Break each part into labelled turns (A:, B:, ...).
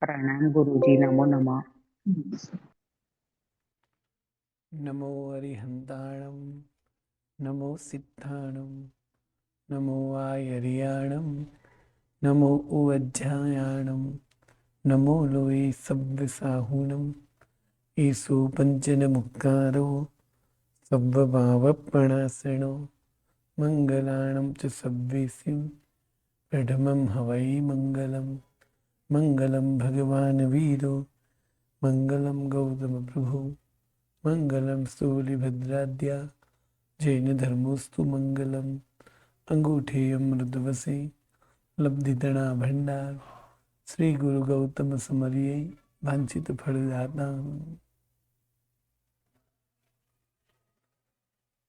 A: प्रणाम गुरुजी, नमो नमः।
B: नमो अरिहन्ताणं नमो सिद्धाणं नमो आयर्याणं नमो उवज्झायाणं नमो लोये सव्यसाहुणं ईसु पञ्चनमुक्तारो सव्वभावप्रणाशनो मङ्गलाणं च सव्येसिं प्रथमं हवै मङ्गलं मङ्गलं भगवान् वीरो मङ्गलं गौतमप्रभु मङ्गलं स्थूलिभद्राद्या जैन धर्मोस्तु मंगलम अंगूठे अमृतवसे लब्धितणा भंडार श्री गुरु गौतम समरिये वांछित फलदाता।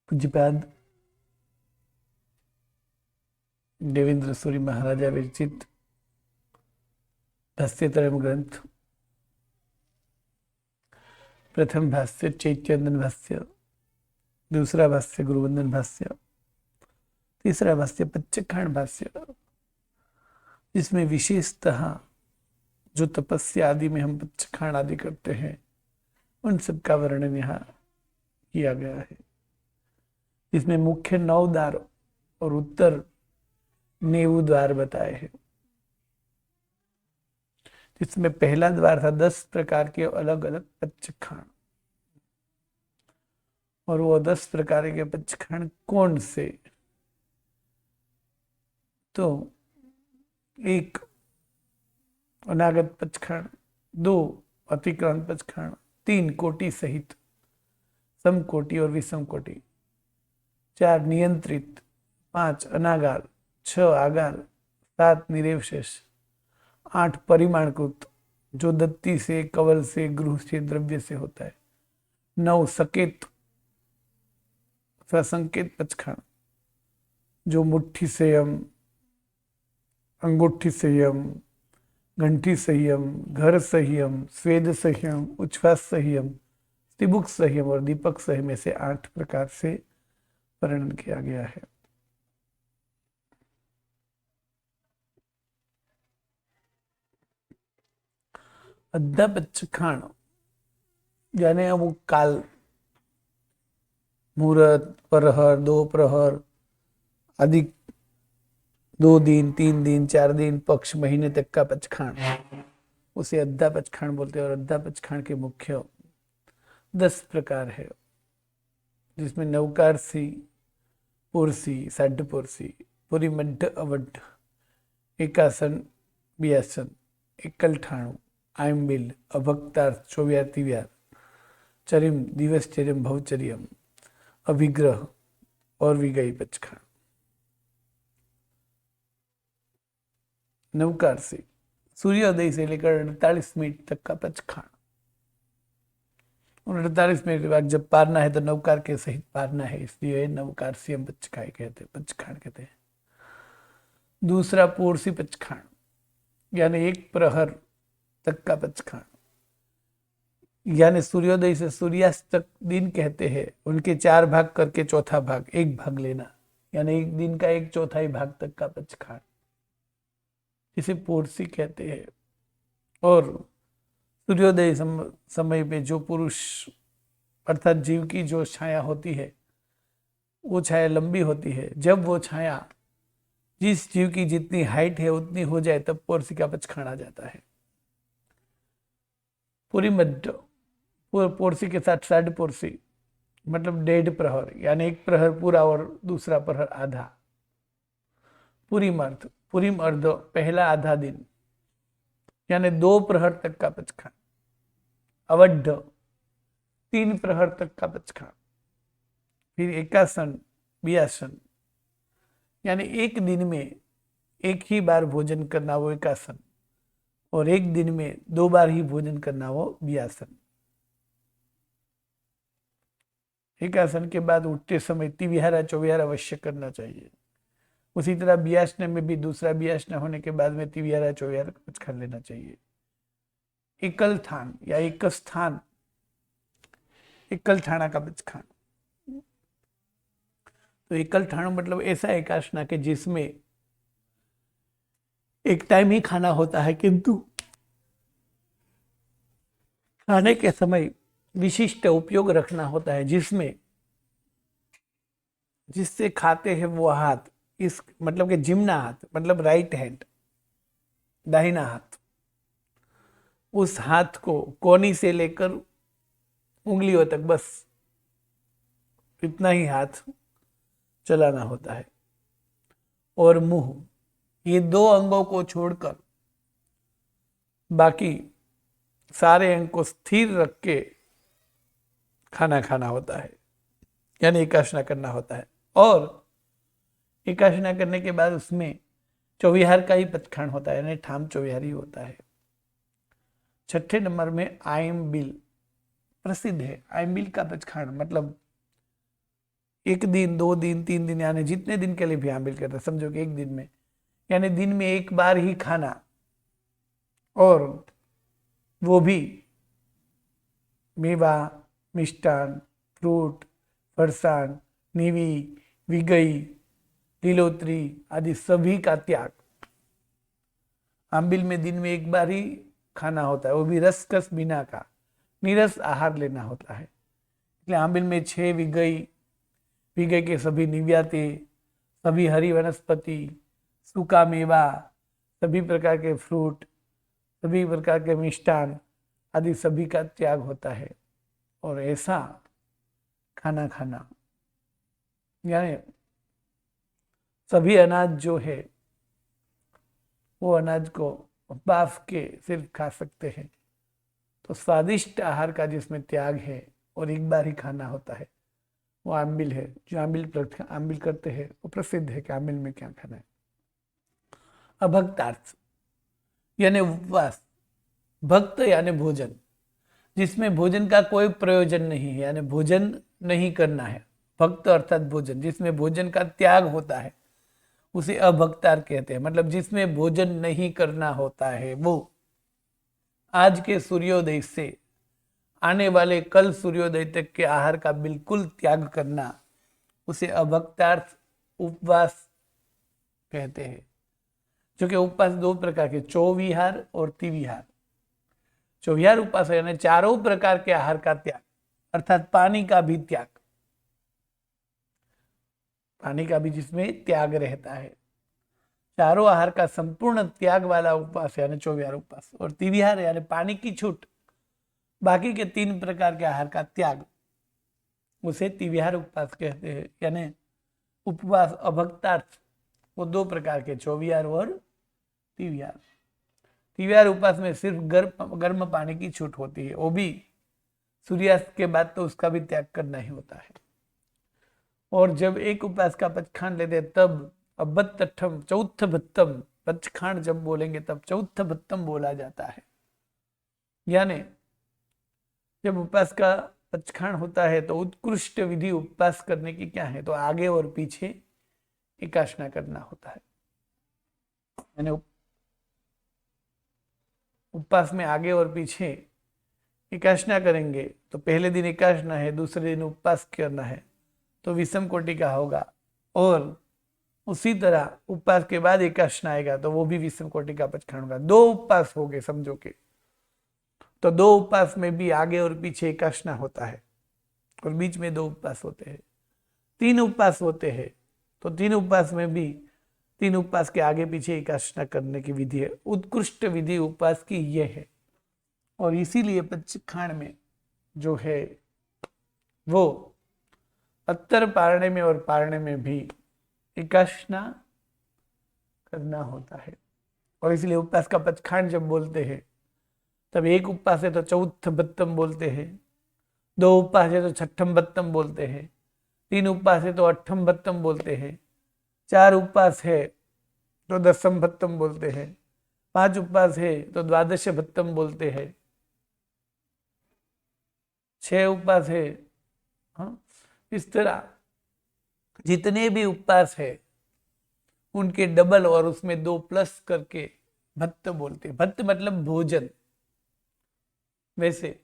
B: पूज्यपाद देवेंद्र सूरी महाराजा विरचित भाष्यतरम ग्रंथ। प्रथम भाष्य चैत्यंदन भाष्य, दूसरा भाष्य गुरुवंदन भाष्य, तीसरा भाष्य पच्चखांड भाष्य, जिसमें विशेषतः जो तपस्या आदि में हम पच्चखांड आदि करते हैं उन सब का वर्णन यहाँ किया गया है। इसमें मुख्य 9 द्वार और उत्तर 90 द्वार बताए हैं। जिसमें पहला द्वार था 10 प्रकार के अलग अलग पच्चखांड, और वो 10 प्रकार के पच्चखांड कौन से? तो 1 अनागत पचखंड, 2 अतिक्रांत पचखंड, 3 कोटि सहित समकोटि और विषम कोटि, 4 नियंत्रित, 5 अनागार, 6 आगार, 7 निरेवशेष, 8 परिमाणकृत जो दत्ती से, कवल से, गृह से, द्रव्य से होता है, 9 सकेत ससंकेत पचखंड जो मुट्ठी संयम, अंगूठी संयम, घंटी संयम, घर संयम, स्वेद संयम, उच्छ्वास संयम, तिबुक संयम और दीपक संयम में से 8 प्रकार से वर्णन किया गया है। अद्धा पच्चखांड यानी अमुक काल, मुहूर्त, प्रहर, 2 प्रहर आदि, 2 दिन, 3 दिन, 4 दिन, पक्ष, महीने तक का पचखांड उसे अद्धा पचखांड बोलते हैं। और अद्धा पचखांड के मुख्य 10 प्रकार है, जिसमें नवकारसी, पुरसी, साढ़ पुरसी, पूरी मड्ढ अवड्ढ, एकासन, बियासन, एकल ठाणु, आयम्बिल, अभक्तार, चौव्यार, तिव्यार, चरिम, दिवसचर्यम, भवचर्यम, अभिग्रह और विगई पचखांड। नवकार से सूर्योदय से लेकर 48 मिनट तक का पचखांड, और 48 मिनट के बाद जब पारना है तो नवकार के सहित पारना है, इसलिए नवकार से हम पचखांड कहते हैं। दूसरा पोरसी पचखांड यानी 1 प्रहर तक का पचखांड, यानी सूर्योदय से सूर्यास्त तक दिन कहते हैं, उनके 4 भाग करके चौथा भाग 1 भाग लेना, यानी एक दिन का 1/4 भाग तक का पचखांड, इसे पोरसी कहते हैं। और सूर्योदय समय पे जो पुरुष अर्थात जीव की जो छाया होती है वो छाया लंबी होती है। जब वो छाया जिस जीव की जितनी हाइट है उतनी हो जाए तब पोरसी का पचखांड आ जाता है। पूरी मध्य पोरसी के साथ साढ़ पोरसी मतलब 1.5 प्रहर, यानी 1 प्रहर पूरा और दूसरा प्रहर आधा। पूरी अर्ध पहला आधा दिन यानी 2 प्रहर तक का पचखांड। अवड्ढ 3 प्रहर तक का पचखांड। फिर एकासन, बियासन यानी एक दिन में एक ही बार भोजन करना वो एकासन, और एक दिन में 2 बार ही भोजन करना वो बियासन। एकासन के बाद उठते समय तिविहारा चौविहारा अवश्य करना चाहिए। उसी तरह बियासन में भी दूसरा बियासन होने के बाद में तिविहारा चौविहारा कुछ कर लेना चाहिए। एकल थान या एक स्थान, एकल ठाणा का पचखांड। तो एकल ठाणा मतलब ऐसा एकासना के जिसमें एक टाइम ही खाना होता है, किंतु खाने के समय विशिष्ट उपयोग रखना होता है, जिससे खाते हैं वो हाथ, इस मतलब कि जिम्ना हाथ मतलब राइट हैंड, दाहिना हाथ, उस हाथ को कोनी से लेकर उंगलियों तक बस इतना ही हाथ चलाना होता है। और मुंह, ये दो अंगों को छोड़कर बाकी सारे अंग को स्थिर रख के खाना खाना होता है, यानी एकाशना करना होता है। और एकाशना करने के बाद उसमें चौविहार का ही पचखान होता है, यानी ठाम चौविहारी होता है। छठे नंबर में आयम्बिल प्रसिद्ध है। आयम्बिल का पचखान मतलब एक दिन, 2 दिन, 3 दिन, यानी जितने दिन के लिए भी आयम्बिल करते हैं, समझो कि एक दिन में, यानी दिन में एक बार ही खाना, और वो भी मेवा, मिष्टान, फ्रूट, फरसान, नीवी, विगई, लीलोत्री आदि सभी का त्याग। आम्बिल में दिन में एक बार ही खाना होता है, वो भी रस कस बिना का, नीरस आहार लेना होता है। इसलिए आम्बिल में 6 विगई, विगई के सभी निव्याते, सभी हरी वनस्पति, सूखा मेवा, सभी प्रकार के फ्रूट, सभी प्रकार के मिष्टान आदि सभी का त्याग होता है। और ऐसा खाना खाना, यानी सभी अनाज जो है वो अनाज को बाफ के सिर्फ खा सकते हैं। तो स्वादिष्ट आहार का जिसमें त्याग है और एक बार ही खाना होता है, वो आम्बिल है। जो आम्बिल करते हैं वो प्रसिद्ध है कि आम्बिल में क्या खाना है। अभक्तार्थ यानी उपवास, भक्त यानी भोजन, जिसमें भोजन का कोई प्रयोजन नहीं है, यानी भोजन नहीं करना है। भक्त अर्थात भोजन, जिसमें भोजन का त्याग होता है उसे अभक्तार कहते हैं। मतलब जिसमें भोजन नहीं करना होता है, वो आज के सूर्योदय से आने वाले कल सूर्योदय तक के आहार का बिल्कुल त्याग करना, उसे अभक्तार्थ उपवास कहते हैं। जो कि उपवास 2 प्रकार के, चौविहार और तिविहार। चौविहार उपवास यानी चारों प्रकार के आहार का त्याग, अर्थात पानी का भी त्याग, पानी का भी जिसमें त्याग रहता है। चारों आहार का संपूर्ण त्याग वाला उपवास यानी चौविहार उपवास। और तिविहार यानी पानी की छूट, बाकी के 3 प्रकार के आहार का त्याग, उसे तिविहार उपवास कहते हैं। यानी उपवास अभक्तार्थ वो 2 प्रकार के, चौविहार और तिविहार। तिविहार उपवास में सिर्फ गर्म पानी की छूट होती है, वो भी सूर्यास्त के बाद, तो उसका भी त्याग करना ही होता है। और जब एक उपवास का पचखान लेते तब अबत्तठम चौथ भत्तम, पचखान जब बोलेंगे तब चौथ भत्तम बोला जाता है। यानी जब उपवास का पचखान होता है तो उत्कृष्ट विधि उपवास करने की क्या है, तो आगे और पीछे एकाशना करना होता है। यानी उपवास में आगे और पीछे एकाशना करेंगे तो पहले दिन एकाशना है, दूसरे दिन उपवास करना है तो विषम कोटि का होगा। और उसी तरह उपवास के बाद एकाशना आएगा तो वो भी विषम कोटि का पचखान होगा। 2 उपवास हो गए समझो के, तो 2 उपवास में भी आगे और पीछे एकाशना होता है और बीच में 2 उपवास होते हैं। 3 उपवास होते हैं तो 3 उपवास में भी 3 उपवास के आगे पीछे एकाशना करने की विधि है। उत्कृष्ट विधि उपवास की यह है। और इसीलिए पचखान में जो है वो उत्तर पारणे में और पारणे में भी एकाशना करना होता है। और इसलिए उपवास का पचखान जब बोलते हैं तब एक उपवास है तो चौथ भत्तम बोलते हैं, 2 उपवास है तो छठम भत्तम बोलते हैं, 3 उपवास है तो अठम भत्तम बोलते हैं, 4 उपवास है तो दसम भत्तम बोलते हैं, 5 उपवास है तो द्वादश भत्तम बोलते हैं, 6 उपवास है। हाँ, इस तरह जितने भी उपवास है उनके डबल और उसमें 2 प्लस करके भत्त बोलते हैं। भत्त मतलब भोजन। वैसे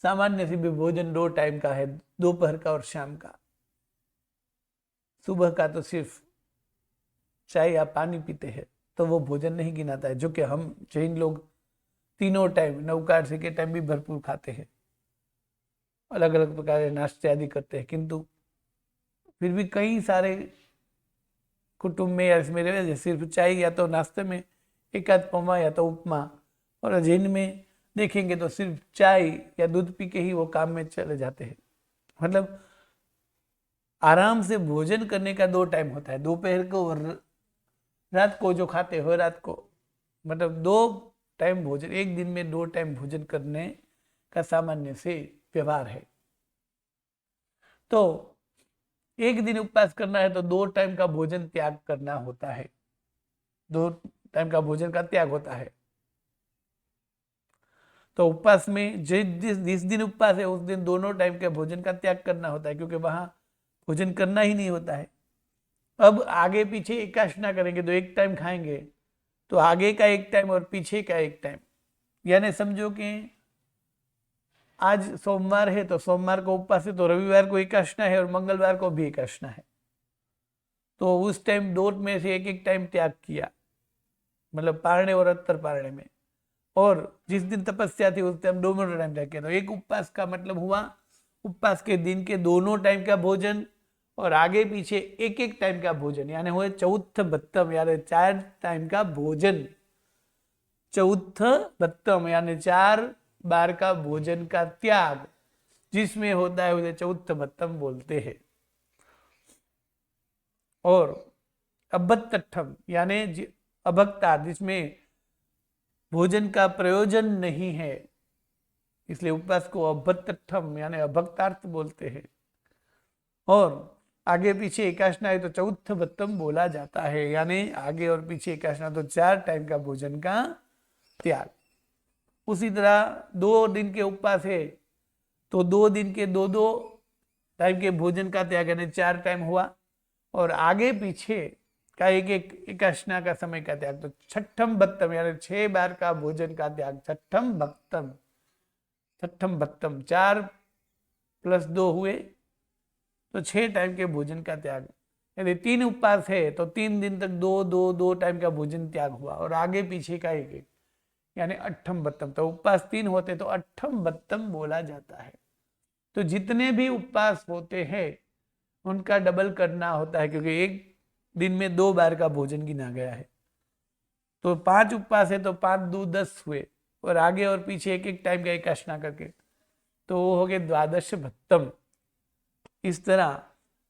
B: सामान्य से भी भोजन 2 टाइम का है, दोपहर का और शाम का। सुबह का तो सिर्फ चाय या पानी पीते हैं तो वो भोजन नहीं गिनाता है, जो कि हम जैन लोग तीनों टाइम नवकार्सी के टाइम भी भरपूर खाते हैं, अलग अलग प्रकार के नाश्ते आदि करते हैं, किंतु फिर भी कई सारे कुटुंब में या मेरे वजह सिर्फ चाय या तो नाश्ते में एक आध पौवा या तो उपमा, और जिनमें देखेंगे तो सिर्फ चाय या दूध पी के ही वो काम में चले जाते हैं। मतलब आराम से भोजन करने का 2 टाइम होता है, दोपहर को और रात को जो खाते हो रात को, मतलब 2 टाइम भोजन, एक दिन में 2 टाइम भोजन करने का सामान्य से व्यवहार है। तो एक दिन उपवास करना है तो 2 टाइम का भोजन त्याग करना होता है, 2 टाइम का भोजन का त्याग होता है। तो उपवास में जिस दिन उपवास है उस दिन दोनों टाइम के भोजन का त्याग करना होता है, क्योंकि वहां भोजन करना ही नहीं होता है। अब आगे पीछे एकादशना करेंगे तो 1 टाइम खाएंगे, तो आगे का 1 टाइम और पीछे का 1 टाइम, यानी समझो कि आज सोमवार है तो सोमवार को उपवास है, तो रविवार को एकादशना है और मंगलवार को भी एकादशना है, तो उस टाइम 2 में से 1 टाइम त्याग किया, मतलब पारणे और उत्तर पारणे में। और जिस दिन तपस्या थी उस टाइम दोनों टाइम त्याग किया, तो एक उपवास का मतलब हुआ उपवास के दिन के दोनों टाइम का भोजन और आगे पीछे 1 टाइम का भोजन, यानी हुए चौथ भत्तम, यानी 4 टाइम का भोजन, चौथ भत्तम यानी 4 बार का भोजन का त्याग जिसमें होता है उसे चौथ भत्तम बोलते हैं। और अभत्तठम यानी अभक्ता, जिसमें भोजन का प्रयोजन नहीं है, इसलिए उपवास को अभत्तठम यानी अभक्तार्थ बोलते हैं। और आगे पीछे एकादशना है तो चौथ भत्तम बोला जाता है, यानी आगे और पीछे एकादशना तो 4 टाइम का भोजन का त्याग। उसी तरह 2 दिन के उपवास है तो 2 दिन के 2 टाइम के भोजन का त्याग, यानी 4 टाइम हुआ, और आगे पीछे का एक एकादशना का समय का त्याग, तो छठम भत्तम यानी 6 बार का भोजन का त्याग, छठम भत्तम 4 + 2 हुए तो 6 टाइम के भोजन का त्याग। यदि 3 उपवास है तो 3 दिन तक 2 टाइम का भोजन त्याग हुआ, और आगे पीछे का एक यानी अट्ठम भत्तम, तो उपवास 3 होते तो अट्ठम भत्तम बोला जाता है। तो जितने भी उपवास होते हैं उनका डबल करना होता है, क्योंकि एक दिन में 2 बार का भोजन गिना गया है। तो 5 उपवास है तो 5 2 10 हुए, और आगे और पीछे 1 टाइम का एकादशना करके तो वो हो गए द्वादश भत्तम। इस तरह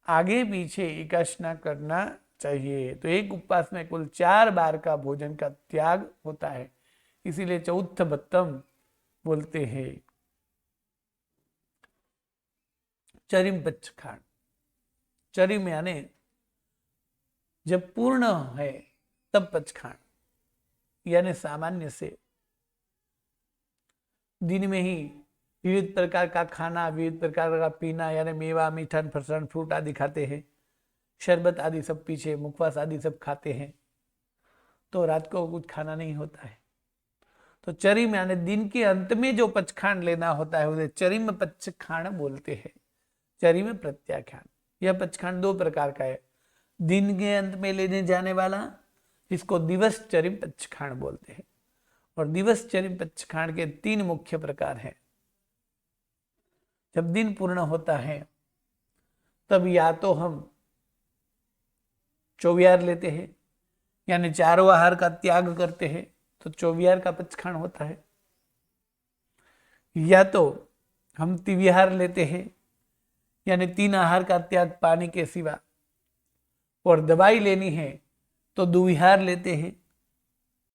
B: आगे पीछे एकादशना करना चाहिए। तो एक उपवास में कुल 4 बार का भोजन का त्याग होता है, इसीलिए चौथ भत्तम बोलते हैं। चरिम पचखाण, चरिम यानी जब पूर्ण है तब पचखाण, यानी सामान्य से दिन में ही विविध प्रकार का खाना, विविध प्रकार का पीना, यानी मेवा, मीठा, फरसाण, फ्रूट आदि खाते हैं, शरबत आदि सब पीछे, मुखवास आदि सब खाते हैं, तो रात को कुछ खाना नहीं होता है। तो चरिम यानी दिन के अंत में जो पचखाण लेना होता है उसे चरिम पचखाण बोलते हैं। चरिम प्रत्याख्यान, यह पचखाण 2 प्रकार का है, दिन के अंत में लेने जाने वाला जिसको दिवस चरिम पचखाण बोलते हैं, और दिवस चरिम पचखाण के 3 मुख्य प्रकार हैं। जब दिन पूर्ण होता है तब या तो हम चौविहार लेते हैं, यानी 4 आहार का त्याग करते हैं, तो चौविहार का पचखाण होता है, या तो हम तिविहार लेते हैं, यानी 3 आहार का त्याग पानी के सिवा, और दवाई लेनी है तो दुविहार लेते हैं,